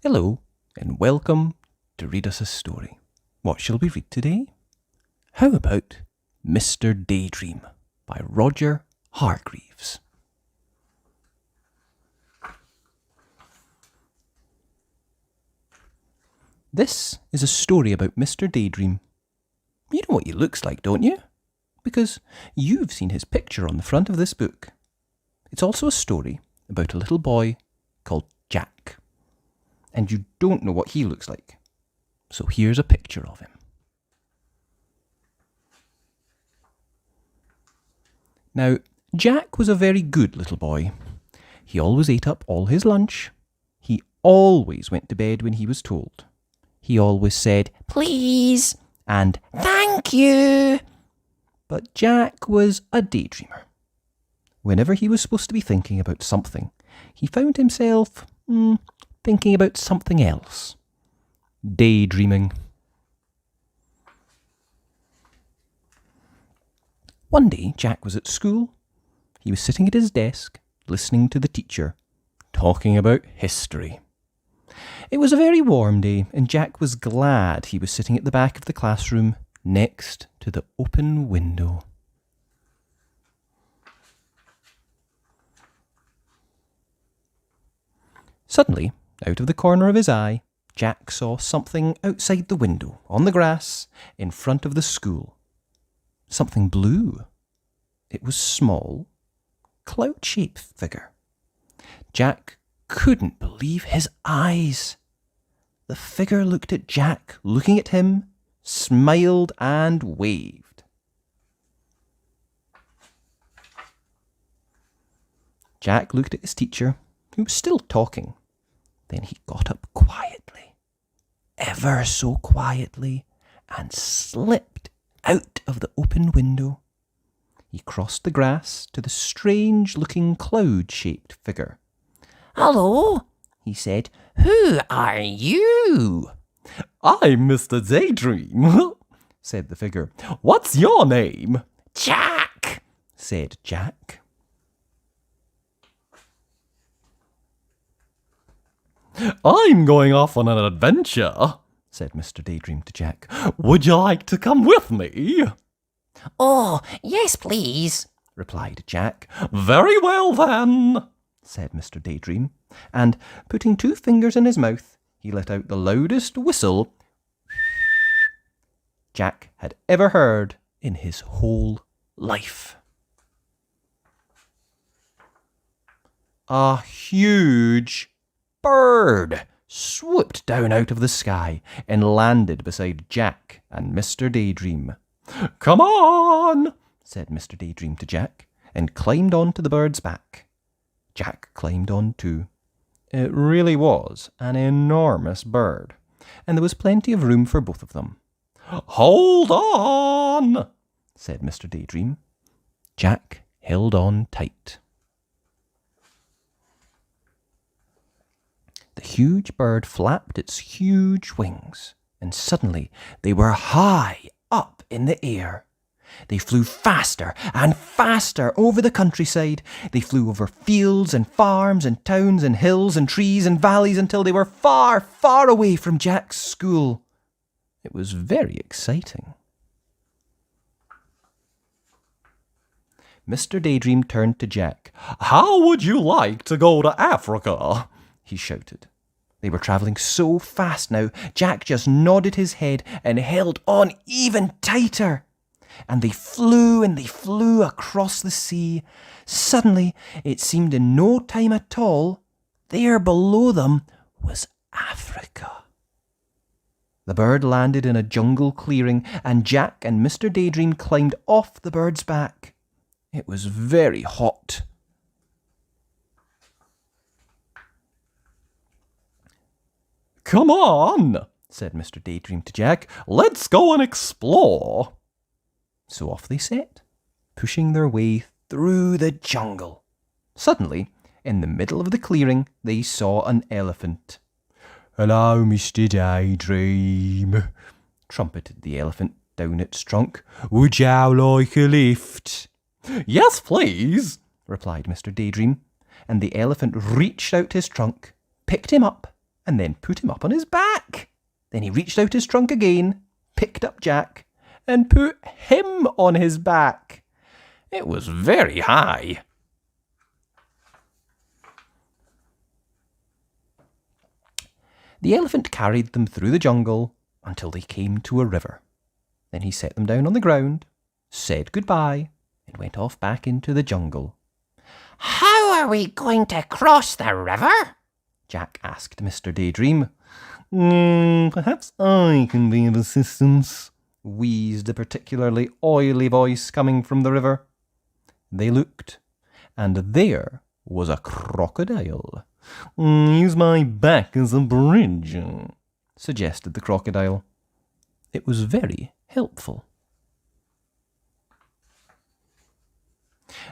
Hello, and welcome to Read Us a Story. What shall we read today? How about Mr. Daydream by Roger Hargreaves? This is a story about Mr. Daydream. You know what he looks like, don't you? Because you've seen his picture on the front of this book. It's also a story about a little boy called Jack. And you don't know what he looks like. So here's a picture of him. Now, Jack was a very good little boy. He always ate up all his lunch. He always went to bed when he was told. He always said, "Please," and "Thank you." But Jack was a daydreamer. Whenever he was supposed to be thinking about something, he found himself thinking about something else. Daydreaming. One day, Jack was at school. He was sitting at his desk, listening to the teacher, talking about history. It was a very warm day, and Jack was glad he was sitting at the back of the classroom, next to the open window. Suddenly, out of the corner of his eye, Jack saw something outside the window, on the grass, in front of the school. Something blue. It was small, cloud-shaped figure. Jack couldn't believe his eyes. The figure looked at Jack, looking at him, smiled and waved. Jack looked at his teacher, who was still talking. Then he got up quietly, ever so quietly, and slipped out of the open window. He crossed the grass to the strange-looking cloud-shaped figure. "Hello," he said. "Who are you?" "I'm Mr. Daydream," said the figure. "What's your name?" "Jack," said Jack. "I'm going off on an adventure," said Mr. Daydream to Jack. "Would you like to come with me?" "Oh, yes, please," replied Jack. "Very well, then," said Mr. Daydream, and, putting 2 fingers in his mouth, he let out the loudest whistle Jack had ever heard in his whole life. A huge bird swooped down out of the sky and landed beside Jack and Mr. Daydream. "Come on," said Mr. Daydream to Jack, and climbed onto the bird's back. Jack climbed on too. It really was an enormous bird, and there was plenty of room for both of them. "Hold on," said Mr. Daydream. Jack held on tight. The huge bird flapped its huge wings, and suddenly they were high up in the air. They flew faster and faster over the countryside. They flew over fields and farms and towns and hills and trees and valleys until they were far, far away from Jack's school. It was very exciting. Mr. Daydream turned to Jack. "How would you like to go to Africa?" he shouted. They were travelling so fast now, Jack just nodded his head and held on even tighter. And they flew across the sea. Suddenly, it seemed in no time at all, there below them was Africa. The bird landed in a jungle clearing, and Jack and Mr. Daydream climbed off the bird's back. It was very hot. "Come on," said Mr. Daydream to Jack. "Let's go and explore." So off they set, pushing their way through the jungle. Suddenly, in the middle of the clearing, they saw an elephant. "Hello, Mr. Daydream," trumpeted the elephant down its trunk. "Would you like a lift?" "Yes, please," replied Mr. Daydream, and the elephant reached out his trunk, picked him up, and then put him up on his back. Then he reached out his trunk again, picked up Jack, and put him on his back. It was very high. The elephant carried them through the jungle until they came to a river. Then he set them down on the ground, said goodbye, and went off back into the jungle. How are we going to cross the river? Jack asked Mr. Daydream. Perhaps I can be of assistance, wheezed a particularly oily voice coming from the river. They looked, and there was a crocodile. Use my back as a bridge, suggested the crocodile. It was very helpful.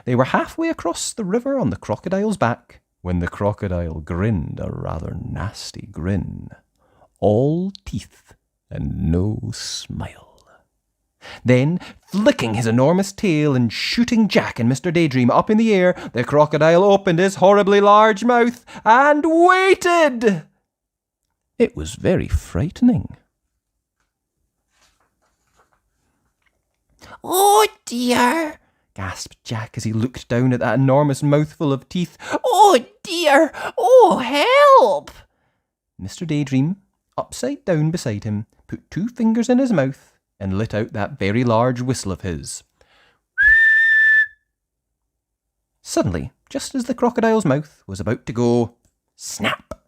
They were halfway across the river on the crocodile's back when the crocodile grinned a rather nasty grin. All teeth and no smile. Then, flicking his enormous tail and shooting Jack and Mr. Daydream up in the air, the crocodile opened his horribly large mouth and waited. It was very frightening. Oh dear, gasped Jack as he looked down at that enormous mouthful of teeth. Oh dear, oh help! Mr. Daydream, upside down beside him, put 2 fingers in his mouth and let out that very large whistle of his. Suddenly, just as the crocodile's mouth was about to go snap,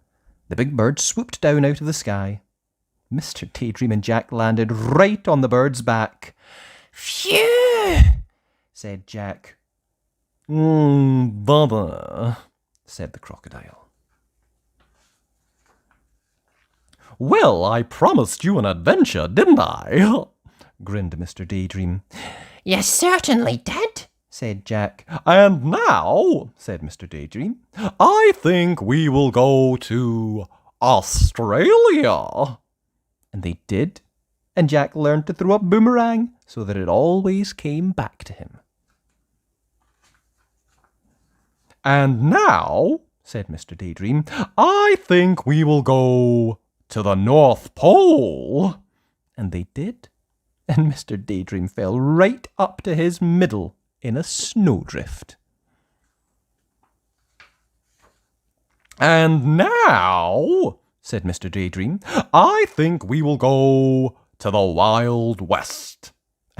the big bird swooped down out of the sky. Mr. Daydream and Jack landed right on the bird's back. Phew, said Jack. Bother, said the crocodile. Well, I promised you an adventure, didn't I? grinned Mr. Daydream. You certainly did, said Jack. And now, said Mr. Daydream, I think we will go to Australia. And they did, and Jack learned to throw a boomerang so that it always came back to him. And now, said Mr. Daydream, I think we will go to the North Pole. And they did, and Mr. Daydream fell right up to his middle in a snowdrift. And now, said Mr. Daydream, I think we will go to the Wild West.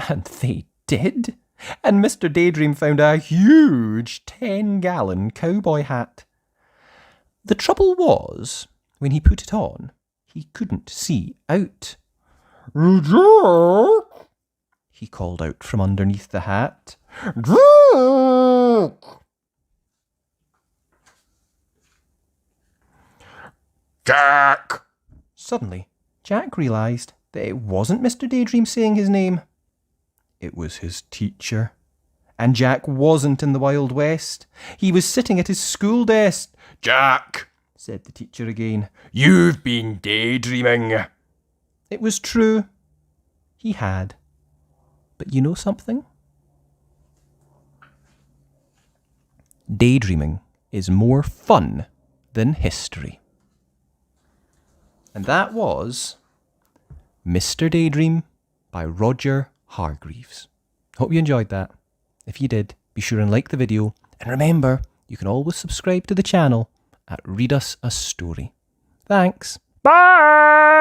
And they did, and Mr. Daydream found a huge 10-gallon cowboy hat. The trouble was, when he put it on, he couldn't see out. Jack, he called out from underneath the hat. Jack! Jack! Suddenly, Jack realised that it wasn't Mr. Daydream saying his name. It was his teacher. And Jack wasn't in the Wild West. He was sitting at his school desk. Jack, said the teacher again. You've been daydreaming. It was true. He had. But you know something? Daydreaming is more fun than history. And that was Mr. Daydream by Roger Hargreaves. Hope you enjoyed that. If you did, be sure and like the video. And remember, you can always subscribe to the channel at Read Us a Story. Thanks. Bye!